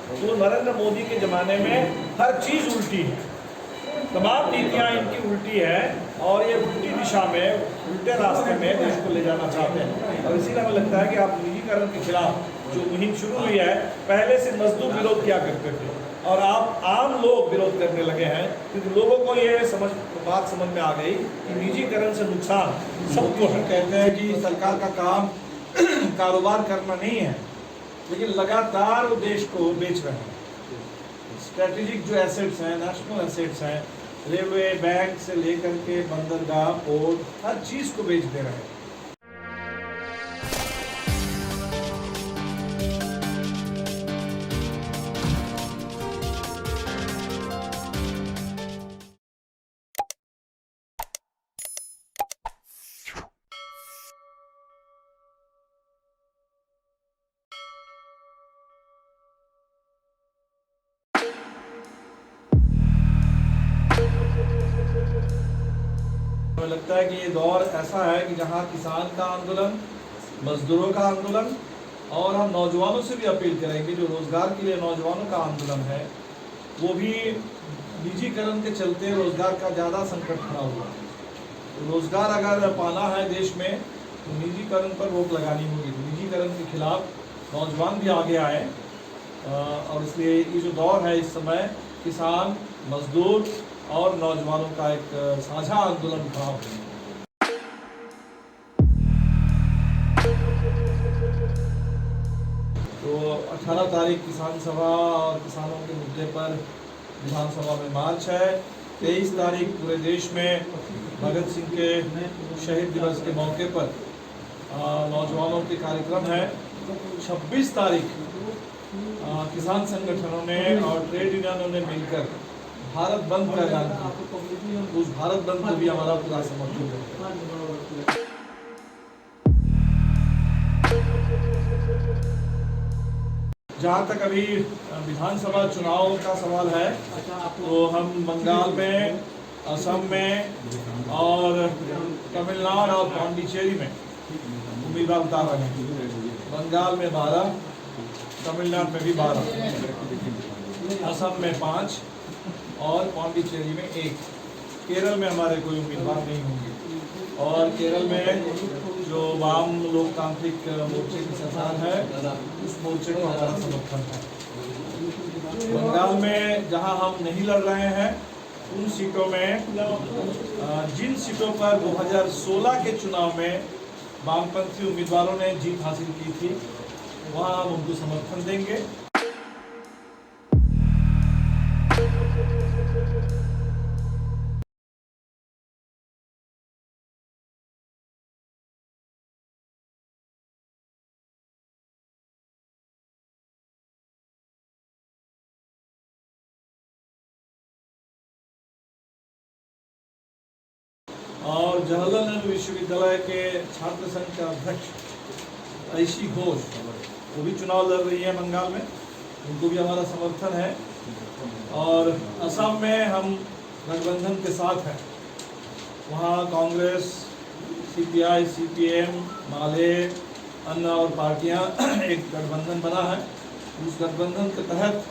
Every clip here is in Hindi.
तो नरेंद्र मोदी के ज़माने में हर चीज़ उल्टी है, तमाम नीतियाँ इनकी उल्टी है और ये उल्टी दिशा में, उल्टे रास्ते में देश को ले जाना चाहते हैं। और इसीलिए हमें लगता है कि आप निजीकरण के खिलाफ जो मुहिम शुरू हुई है, पहले से मजदूर विरोध किया करते थे और आप आम लोग विरोध करने लगे हैं, क्योंकि लोगों को ये बात समझ में आ गई कि निजीकरण से नुकसान सबको है। कहते हैं कि सरकार का काम कारोबार करना नहीं है, लेकिन लगातार वो देश को बेच रहे हैं। स्ट्रेटेजिक जो एसेट्स हैं, नेशनल एसेट्स हैं, रेलवे, बैंक से लेकर के बंदरगाह, पोर्ट, हर चीज़ को बेच दे रहे हैं। हमें लगता है कि ये दौर ऐसा है कि जहाँ किसान का आंदोलन, मजदूरों का आंदोलन और हम नौजवानों से भी अपील करेंगे, जो रोज़गार के लिए नौजवानों का आंदोलन है, वो भी निजीकरण के चलते रोज़गार का ज़्यादा संकट खड़ा हुआ है। तो रोज़गार अगर पाना है देश में तो निजीकरण पर रोक लगानी होगी। तो निजीकरण के खिलाफ नौजवान भी आगे आए और इसलिए ये जो दौर है इस समय किसान, मजदूर और नौजवानों का एक साझा आंदोलन खड़ा हो। तो 18 तारीख किसान सभा और किसानों के मुद्दे पर विधानसभा में मार्च है। 23 तारीख पूरे देश में भगत सिंह के शहीद दिवस के मौके पर नौजवानों के कार्यक्रम है। 26 तारीख किसान संगठनों ने और ट्रेड यूनियनों ने मिलकर भारत बंद का ऐलान किया। उस भारत बंद को भी हमारा पूरा समर्थन है। जहाँ तक अभी विधानसभा चुनाव का सवाल है, तो हम बंगाल में, असम में और तमिलनाडु और पांडिचेरी में उम्मीदवार उतार रहे हैं। बंगाल में 12, तमिलनाडु में भी 12, असम में 5 और पांडिचेरी में 1। केरल में हमारे कोई उम्मीदवार नहीं होंगे और केरल में जो वाम लोकतांत्रिक मोर्चे की सरकार है, उस मोर्चे को हमारा समर्थन है। बंगाल में जहां हम नहीं लड़ रहे हैं, उन सीटों में, जिन सीटों पर 2016 के चुनाव में वामपंथी उम्मीदवारों ने जीत हासिल की थी, वहां हम उनको समर्थन देंगे। और जवाहरलाल नेहरू विश्वविद्यालय के छात्र संघ के अध्यक्ष ऐशी घोष, वो भी चुनाव लड़ रही है बंगाल में, उनको भी हमारा समर्थन है। और असम में हम गठबंधन के साथ हैं, वहाँ कांग्रेस, सीपीआई, सीपीएम, माले, अन्य और पार्टियाँ एक गठबंधन बना है। उस गठबंधन के तहत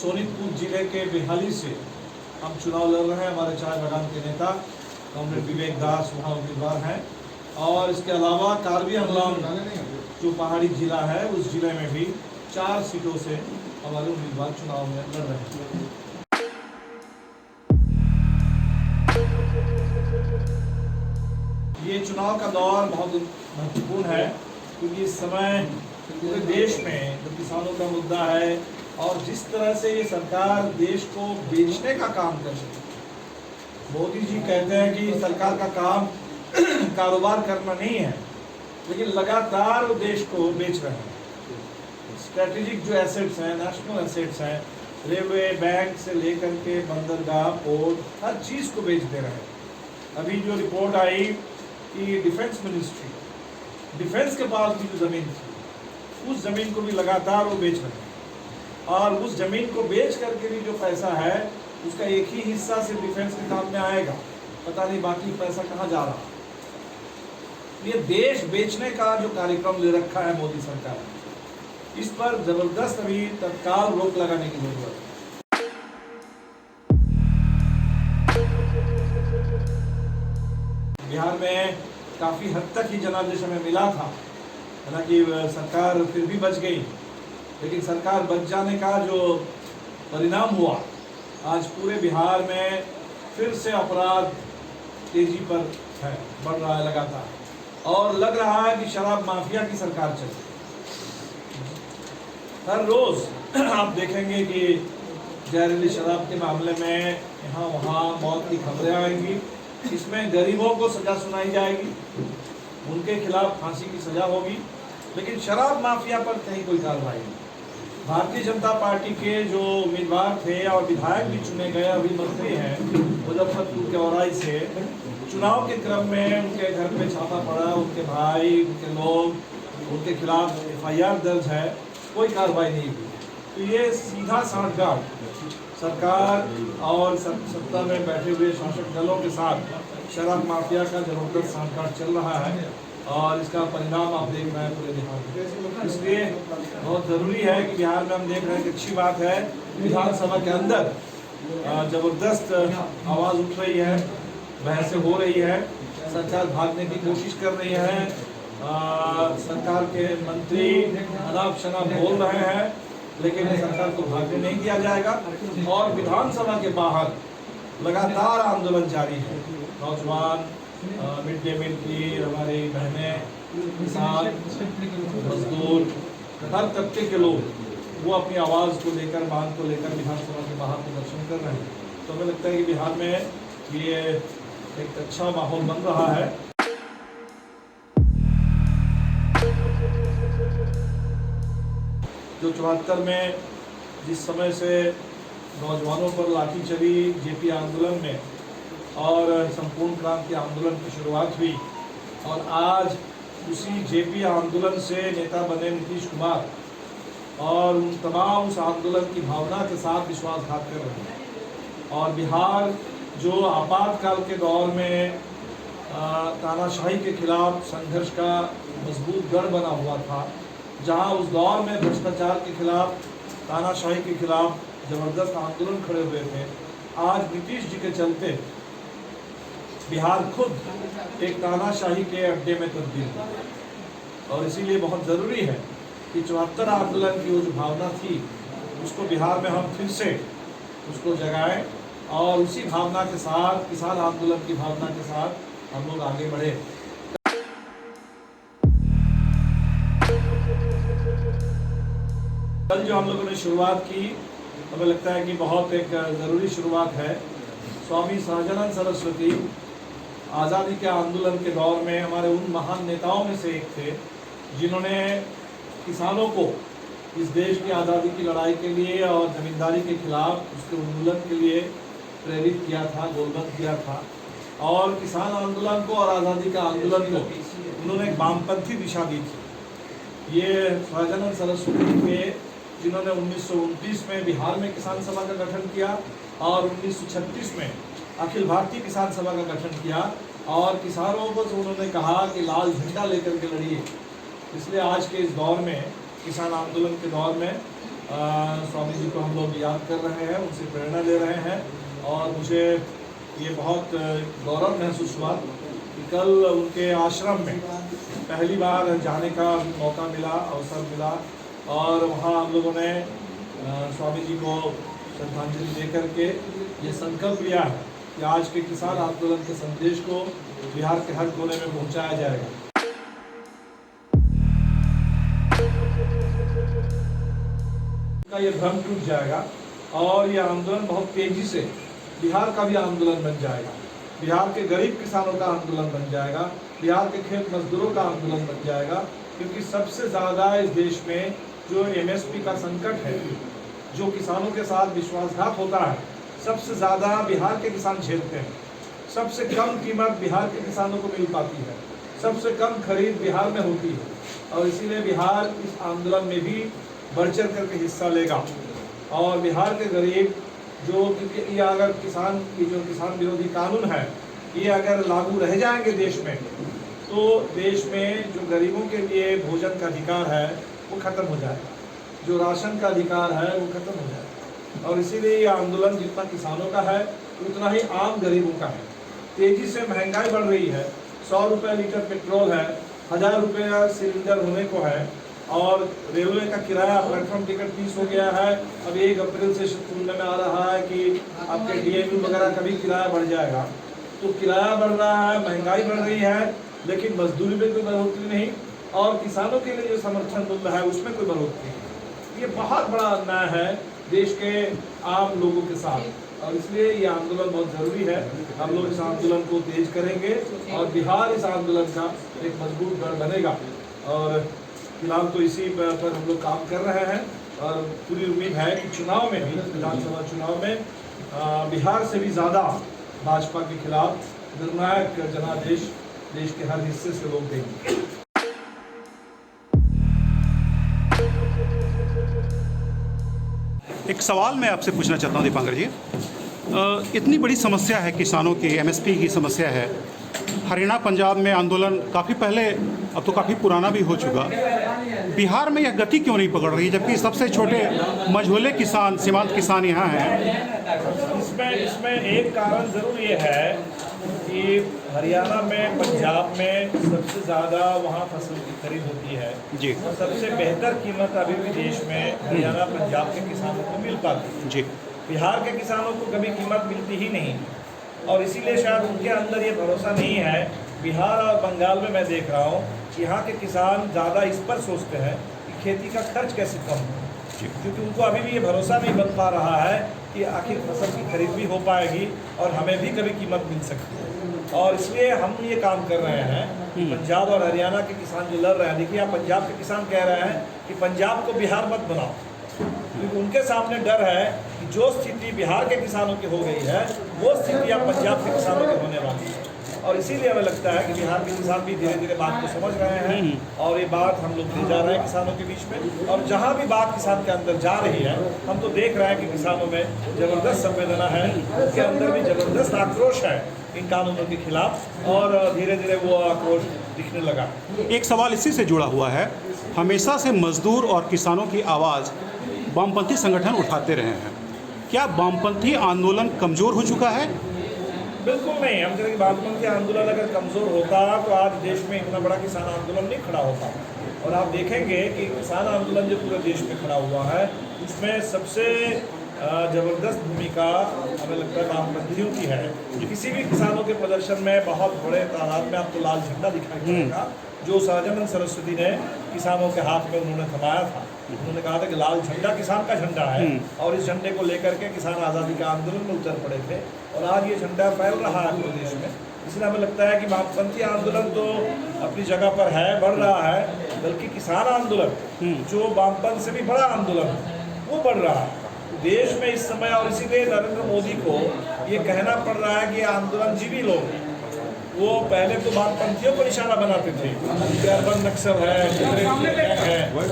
सोनीतपुर जिले के बिहाली से हम चुनाव लड़ रहे हैं। हमारे चाय बागान के नेता कॉमरेड विवेक दास वहाँ उम्मीदवार हैं और इसके अलावा कार्बी अंगलोंग जो पहाड़ी जिला है, उस जिले में भी 4 सीटों से हमारे उम्मीदवार चुनाव में लड़ रहे हैं। ये चुनाव का दौर बहुत महत्वपूर्ण है, क्योंकि इस समय पूरे देश में जो किसानों का मुद्दा है और जिस तरह से ये सरकार देश को बेचने का काम कर रही है। मोदी जी कहते हैं कि सरकार का काम कारोबार करना नहीं है, लेकिन लगातार वो देश को बेच रहे हैं। स्ट्रेटेजिक जो एसेट्स हैं, नेशनल एसेट्स हैं, रेलवे, बैंक से लेकर के बंदरगाह, पोर्ट, हर चीज़ को बेच दे रहे हैं। अभी जो रिपोर्ट आई कि डिफेंस मिनिस्ट्री, डिफेंस के पास भी जो ज़मीन थी, उस ज़मीन को भी लगातार वो बेच रहे हैं और उस ज़मीन को बेच करके भी जो पैसा है, उसका एक ही हिस्सा सिर्फ डिफेंस के काम में आएगा, पता नहीं बाकी पैसा कहाँ जा रहा। ये देश बेचने का जो कार्यक्रम ले रखा है मोदी सरकार ने, इस पर जबरदस्त अभी तत्काल रोक लगाने की जरूरत है। बिहार में काफ़ी हद तक ही जनादेश हमें मिला था, हालांकि सरकार फिर भी बच गई, लेकिन सरकार बच जाने का जो परिणाम हुआ, आज पूरे बिहार में फिर से अपराध तेजी पर है, बढ़ रहा है लगातार, और लग रहा है कि शराब माफिया की सरकार चल रही है। हर रोज आप देखेंगे कि जहरीली शराब के मामले में यहाँ वहाँ मौत की खबरें आएंगी। इसमें गरीबों को सजा सुनाई जाएगी, उनके खिलाफ फांसी की सजा होगी, लेकिन शराब माफिया पर कहीं कोई कार्रवाई नहीं। भारतीय जनता पार्टी के जो उम्मीदवार थे और विधायक भी चुने गए, अभी मंत्री हैं मुजफ्फरपुर के औराई से, चुनाव के क्रम में उनके घर पे छापा पड़ा, उनके भाई, उनके लोग, उनके खिलाफ FIR दर्ज है, कोई कार्रवाई नहीं हुई। तो ये सीधा सांठगांठ सरकार और सत्ता में बैठे हुए शासक दलों के साथ शराब माफिया का जबरदस्त सांठगांठ चल रहा है, और इसका परिणाम आप देख रहे हैं पूरे बिहार में। इसलिए बहुत ज़रूरी है कि बिहार में हम देख रहे हैं कि अच्छी बात है, विधानसभा के अंदर जबरदस्त आवाज़ उठ रही है, बहसें हो रही है, सरकार भागने की कोशिश कर रही है, सरकार के मंत्री अनाप शनाप बोल रहे हैं, लेकिन सरकार को भागने नहीं दिया जाएगा। और विधानसभा के बाहर लगातार आंदोलन जारी है। नौजवान, मिड डे मील की हमारी बहनें, किसान, मजदूर, हर तबके के लोग वो अपनी आवाज़ को लेकर, मांग को लेकर विधानसभा के बाहर प्रदर्शन कर रहे हैं। तो हमें लगता है कि बिहार में ये एक अच्छा माहौल बन रहा है। जो 74 में जिस समय से नौजवानों पर लाठी चली JP आंदोलन में, और संपूर्ण क्रांति आंदोलन की शुरुआत हुई, और आज उसी JP आंदोलन से नेता बने नीतीश कुमार, और उन तमाम उस आंदोलन की भावना के साथ विश्वासघात कर रहे हैं। और बिहार जो आपातकाल के दौर में तानाशाही के खिलाफ संघर्ष का मजबूत गढ़ बना हुआ था, जहां उस दौर में भ्रष्टाचार के खिलाफ, तानाशाही के खिलाफ जबरदस्त आंदोलन खड़े हुए थे, आज नीतीश जी के चलते बिहार खुद एक तानाशाही के अड्डे में तब्दील हुआ। और इसीलिए बहुत ज़रूरी है कि 74 आंदोलन की वो जो भावना थी, उसको बिहार में हम फिर से उसको जगाएं, और उसी भावना के साथ, किसान आंदोलन की भावना के साथ हम लोग आगे बढ़े। कल जो हम लोगों ने शुरुआत की, हमें लगता है कि बहुत एक ज़रूरी शुरुआत है। स्वामी सहजानंद सरस्वती आज़ादी के आंदोलन के दौर में हमारे उन महान नेताओं में से एक थे, जिन्होंने किसानों को इस देश की आज़ादी की लड़ाई के लिए और जमींदारी के खिलाफ उसके उन्मूलन के लिए प्रेरित किया था, गोलबंद किया था। और किसान आंदोलन को और आज़ादी का आंदोलन को उन्होंने एक वामपंथी दिशा दी थी। ये सहजानंद सरस्वती थे जिन्होंने 1929 में बिहार में किसान सभा का गठन किया, और 1936 में अखिल भारतीय किसान सभा का गठन किया, और किसानों को उन्होंने कहा कि लाल झंडा लेकर के लड़िए। इसलिए आज के इस दौर में, किसान आंदोलन के दौर में, स्वामी जी को हम लोग याद कर रहे हैं, उनसे प्रेरणा ले रहे हैं। और मुझे ये बहुत गौरव महसूस हुआ कि कल उनके आश्रम में पहली बार जाने का मौका मिला, अवसर मिला, और वहाँ हम लोगों ने स्वामी जी को श्रद्धांजलि दे करके ये संकल्प लिया है कि आज के किसान आंदोलन के संदेश को बिहार के हर कोने में पहुँचाया जाएगा। का ये भ्रम टूट जाएगा, और ये आंदोलन बहुत तेजी से बिहार का भी आंदोलन बन जाएगा, बिहार के गरीब किसानों का आंदोलन बन जाएगा, बिहार के खेत मजदूरों का आंदोलन बन जाएगा। क्योंकि सबसे ज़्यादा इस देश में जो MSP का संकट है, जो किसानों के साथ विश्वासघात होता है, सबसे ज़्यादा बिहार के किसान झेलते हैं। सबसे कम कीमत बिहार के किसानों को मिल पाती है, सबसे कम खरीद बिहार में होती है, और इसीलिए बिहार इस आंदोलन में भी बढ़ चढ़ करके हिस्सा लेगा। और बिहार के गरीब जो, क्योंकि ये अगर किसान विरोधी कानून है, ये अगर लागू रह जाएंगे देश में, तो देश में जो गरीबों के लिए भोजन का अधिकार है वो खत्म हो जाएगा। जो राशन का अधिकार है वो खत्म हो जाएगा। और इसीलिए ये आंदोलन जितना किसानों का है उतना ही आम गरीबों का है। तेजी से महंगाई बढ़ रही है, 100 रुपये लीटर पेट्रोल है, 1000 रुपया सिलेंडर होने को है, और रेलवे का किराया प्लेटफॉर्म टिकट 30 हो गया है। अब 1 अप्रैल से सुनने में आ रहा है कि आपके DMU वगैरह का भी किराया बढ़ जाएगा। तो किराया बढ़ रहा है, महंगाई बढ़ रही है, लेकिन मजदूरी में कोई बढ़ोतरी नहीं, और किसानों के लिए जो समर्थन मूल्य है उसमें कोई बढ़ोतरी नहीं। ये बहुत बड़ा अन्याय है देश के आम लोगों के साथ, और इसलिए ये आंदोलन बहुत ज़रूरी है। हम लोग इस आंदोलन को तेज करेंगे और बिहार इस आंदोलन का एक मजबूत गढ़ बनेगा। और फिलहाल तो इसी पर हम लोग काम कर रहे हैं, और पूरी उम्मीद है कि चुनाव में भी, विधानसभा चुनाव में बिहार से भी ज़्यादा भाजपा के खिलाफ निर्णायक जनादेश देश के हर हिस्से से लोग देंगे। एक सवाल मैं आपसे पूछना चाहता हूँ दीपांकर जी, इतनी बड़ी समस्या है किसानों की, MSP की समस्या है। हरियाणा पंजाब में आंदोलन काफ़ी पहले, अब तो काफ़ी पुराना भी हो चुका। बिहार में यह गति क्यों नहीं पकड़ रही, जबकि सबसे छोटे मझोले किसान, सीमांत किसान यहाँ हैं? इसमें एक कारण ज़रूर ये है कि हरियाणा में, पंजाब में सबसे ज़्यादा वहाँ फसल की खरीद होती है जी, और सबसे बेहतर कीमत अभी भी देश में हरियाणा पंजाब के किसानों को मिल पाती है। जी, बिहार के किसानों को कभी कीमत मिलती ही नहीं, और इसीलिए शायद उनके अंदर ये भरोसा नहीं है। बिहार और बंगाल में मैं देख रहा हूँ कि यहाँ के किसान ज़्यादा इस पर सोचते हैं कि खेती का खर्च कैसे कम हो, क्योंकि उनको अभी भी ये भरोसा नहीं बन पा रहा है कि आखिर फसल की खरीद भी हो पाएगी और हमें भी कभी कीमत मिल सकती है। और इसलिए हम ये काम कर रहे हैं। पंजाब और हरियाणा के किसान जो लड़ रहे हैं, देखिए आप पंजाब के किसान कह रहे हैं कि पंजाब को बिहार मत बनाओ, क्योंकि उनके सामने डर है कि जो स्थिति बिहार के किसानों की हो गई है वो स्थिति अब पंजाब के किसानों की होने वाली है। और इसीलिए हमें लगता है कि बिहार के किसान भी धीरे धीरे बात को समझ रहे हैं, और ये बात हम लोग ले जा रहे हैं किसानों के बीच में। और जहाँ भी बात किसान के अंदर जा रही है, हम तो देख रहे हैं कि किसानों में ज़बरदस्त संवेदना है, उनके अंदर भी ज़बरदस्त आक्रोश है इन कानूनों के खिलाफ, और धीरे धीरे वो आक्रोश दिखने लगा। एक सवाल इसी से जुड़ा हुआ है, हमेशा से मजदूर और किसानों की आवाज़ वामपंथी संगठन उठाते रहे हैं, क्या वामपंथी आंदोलन कमज़ोर हो चुका है? बिल्कुल नहीं। हम कहें कि वामपंथी आंदोलन अगर कमज़ोर होता तो आज देश में इतना बड़ा किसान आंदोलन नहीं खड़ा होता। और आप देखेंगे कि किसान आंदोलन जो पूरे देश में खड़ा हुआ है, उसमें सबसे ज़बरदस्त भूमिका हमें लगता है वामपंथियों की है। किसी भी किसानों के प्रदर्शन में बहुत बड़े तादाद में आपको लाल झंडा दिखाई देगा, जो सहजानंद सरस्वती ने किसानों के हाथ में उन्होंने थमाया था। उन्होंने कहा था कि लाल झंडा किसान का झंडा है, और इस झंडे को लेकर के किसान आज़ादी के आंदोलन में उतर पड़े थे, और आज ये झंडा फैल रहा है पूरे देश में। इसलिए हमें लगता है कि वामपंथी आंदोलन तो अपनी जगह पर है, बढ़ रहा है, बल्कि किसान आंदोलन जो वामपंथ से भी बड़ा आंदोलन है वो बढ़ रहा है देश में इस समय। और इसीलिए नरेंद्र मोदी को ये कहना पड़ रहा है कि आंदोलनजीवी लोग, वो पहले तो वामपंथियों को निशाना बनाते थे कि अर्बन नक्सल है,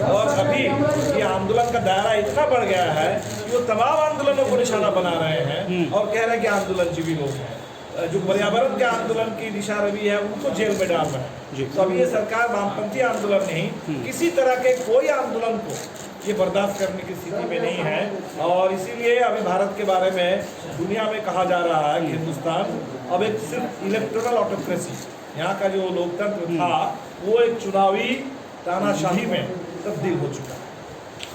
और अभी ये आंदोलन का दायरा इतना बढ़ गया है कि वो तमाम आंदोलनों को निशाना बना रहे हैं और कह रहे हैं कि आंदोलनजीवी लोग हैं। जो पर्यावरण के आंदोलन की दिशा रवि है उनको जेल में डाल रहे हैं। तो अभी ये सरकार वामपंथी आंदोलन नहीं, किसी तरह के कोई आंदोलन को ये बर्दाश्त करने की स्थिति में नहीं है। और इसीलिए अभी भारत के बारे में दुनिया में कहा जा रहा है कि हिंदुस्तान अब एक सिर्फ इलेक्टोरल ऑटोक्रेसी, यहाँ का जो लोकतंत्र था वो एक चुनावी तानाशाही में तब्दील हो चुका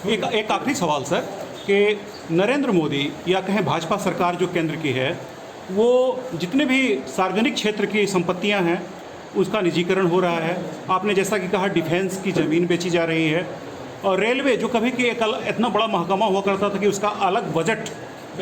है। एक आखिरी सवाल सर, कि नरेंद्र मोदी या कहें भाजपा सरकार जो केंद्र की है, वो जितने भी सार्वजनिक क्षेत्र की संपत्तियां हैं उसका निजीकरण हो रहा है। आपने जैसा कि कहा डिफेंस की ज़मीन बेची जा रही है, और रेलवे जो कभी कि एक इतना बड़ा महकमा हुआ करता था कि उसका अलग बजट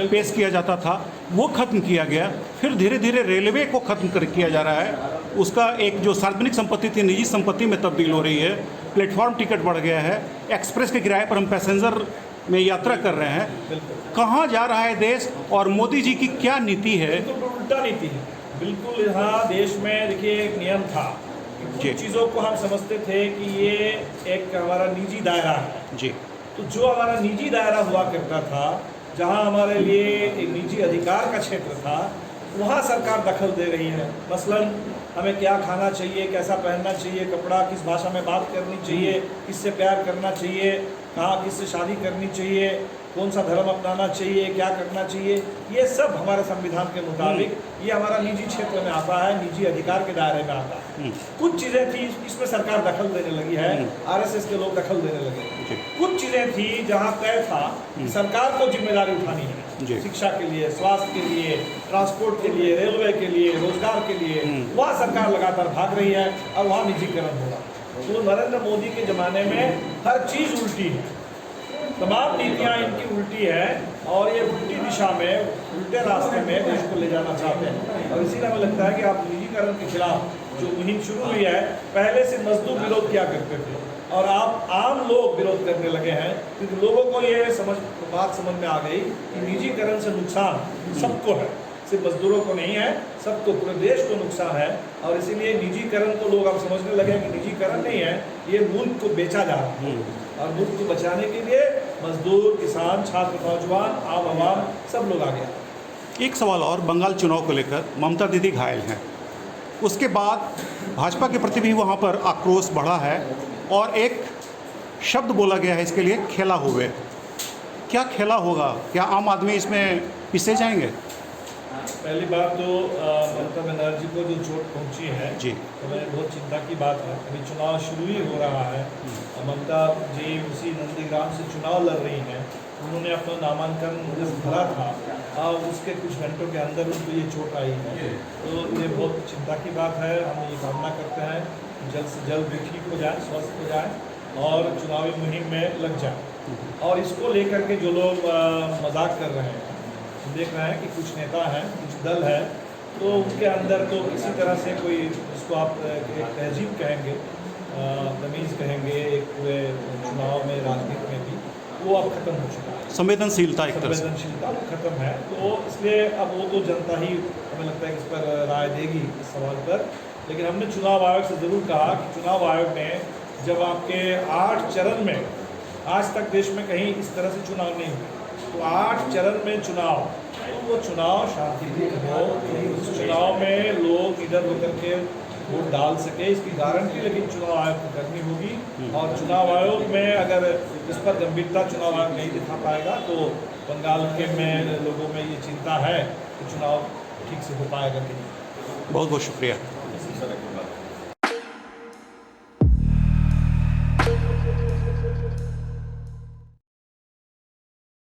पेश किया जाता था, वो ख़त्म किया गया। फिर धीरे धीरे रेलवे को ख़त्म किया जा रहा है, उसका एक जो सार्वजनिक संपत्ति थी निजी संपत्ति में तब्दील हो रही है। प्लेटफॉर्म टिकट बढ़ गया है, एक्सप्रेस के किराए पर हम पैसेंजर में यात्रा कर रहे हैं। कहाँ जा रहा है देश, और मोदी जी की क्या नीति है? बिल्कुल उल्टा नीति है। बिल्कुल यहाँ देश में देखिए एक नियम था, कुछ चीज़ों को हम समझते थे कि ये एक हमारा निजी दायरा है जी। तो जो हमारा निजी दायरा हुआ करता था, जहाँ हमारे लिए एक निजी अधिकार का क्षेत्र था, वहाँ सरकार दखल दे रही है। मसलन हमें क्या खाना चाहिए, कैसा पहनना चाहिए कपड़ा, किस भाषा में बात करनी चाहिए, किससे प्यार करना चाहिए, कहाँ किससे शादी करनी चाहिए, कौन सा धर्म अपनाना चाहिए, क्या करना चाहिए, ये सब हमारे संविधान के मुताबिक ये हमारा निजी क्षेत्र में आता है, निजी अधिकार के दायरे में आता है। कुछ चीज़ें थी इसमें सरकार दखल देने लगी है, आरएसएस के लोग दखल देने लगे। कुछ चीज़ें थी जहाँ तय था सरकार को जिम्मेदारी उठानी है, शिक्षा के लिए, स्वास्थ्य के लिए, ट्रांसपोर्ट के लिए, रेलवे के लिए, रोजगार के लिए, वहाँ सरकार लगातार भाग रही है और वहाँ निजीकरण हो रहा है। तो नरेंद्र मोदी के ज़माने में हर चीज़ उल्टी है, तमाम नीतियाँ इनकी उल्टी है और ये उल्टी दिशा में, उल्टे रास्ते में देश को ले जाना चाहते हैं। और इसीलिए हमें लगता है कि आप निजीकरण के खिलाफ जो मुहिम शुरू हुई है, पहले से मजदूर विरोध किया करते थे और आप आम लोग विरोध करने लगे हैं, क्योंकि लोगों को ये बात समझ में आ गई कि निजीकरण से नुकसान सबको है, सिर्फ मजदूरों को नहीं है, सबको, पूरे देश को नुकसान है। और इसीलिए निजीकरण को लोग अब समझने लगे कि निजीकरण नहीं है, ये मुल्क को बेचा जा रहा है और मुल्क को बचाने के लिए मजदूर, किसान, छात्र, नौजवान, आम आवाम सब लोग आ गया। एक सवाल और, बंगाल चुनाव को लेकर ममता दीदी घायल हैं, उसके बाद भाजपा के प्रति भी वहाँ पर आक्रोश बढ़ा है और एक शब्द बोला गया है इसके लिए, खेला हुए। क्या खेला होगा? क्या आम आदमी इसमें पिसे जाएंगे? पहली बात तो ममता बनर्जी को जो चोट पहुंची है जी, तो बहुत चिंता की बात है। अभी चुनाव शुरू ही हो रहा है, ममता जी उसी नंदीग्राम से चुनाव लड़ रही हैं। उन्होंने अपना नामांकन भरा था और उसके कुछ घंटों के अंदर उनको ये चोट आई है, तो ये बहुत चिंता की बात है। हम ये कामना करते हैं जल्द से जल्द भी ठीक हो जाए, स्वस्थ हो जाए और चुनावी मुहिम में लग जाए। और इसको लेकर के जो लोग मजाक कर रहे हैं, देख रहे हैं कि कुछ नेता हैं, कुछ दल है, तो उनके अंदर तो किसी तरह से कोई, जिसको आप एक तहजीब कहेंगे, तमीज़ कहेंगे, एक पूरे चुनाव में, राजनीति में भी, वो अब खत्म हो चुका है। संवेदनशीलता एक तरह से, संवेदनशीलता खत्म है। तो इसलिए अब वो तो जनता ही, हमें लगता है कि इस पर राय देगी इस सवाल पर। लेकिन हमने चुनाव आयोग से ज़रूर कहा कि चुनाव आयोग ने जब आपके 8 चरण में, आज तक देश में कहीं इस तरह से चुनाव नहीं हुए, तो 8 चरण में चुनाव, तो वो चुनाव शांतिपूर्ण हो, उस चुनाव में लोग इधर होकर के वोट डाल सके, इसकी गारंटी लेकिन चुनाव आयोग को करनी होगी। और चुनाव आयोग में अगर इस पर गंभीरता चुनाव आयोग नहीं दिखा पाएगा तो बंगाल के में लोगों में ये चिंता है कि चुनाव ठीक से हो पाएगा कि नहीं। बहुत बहुत शुक्रिया।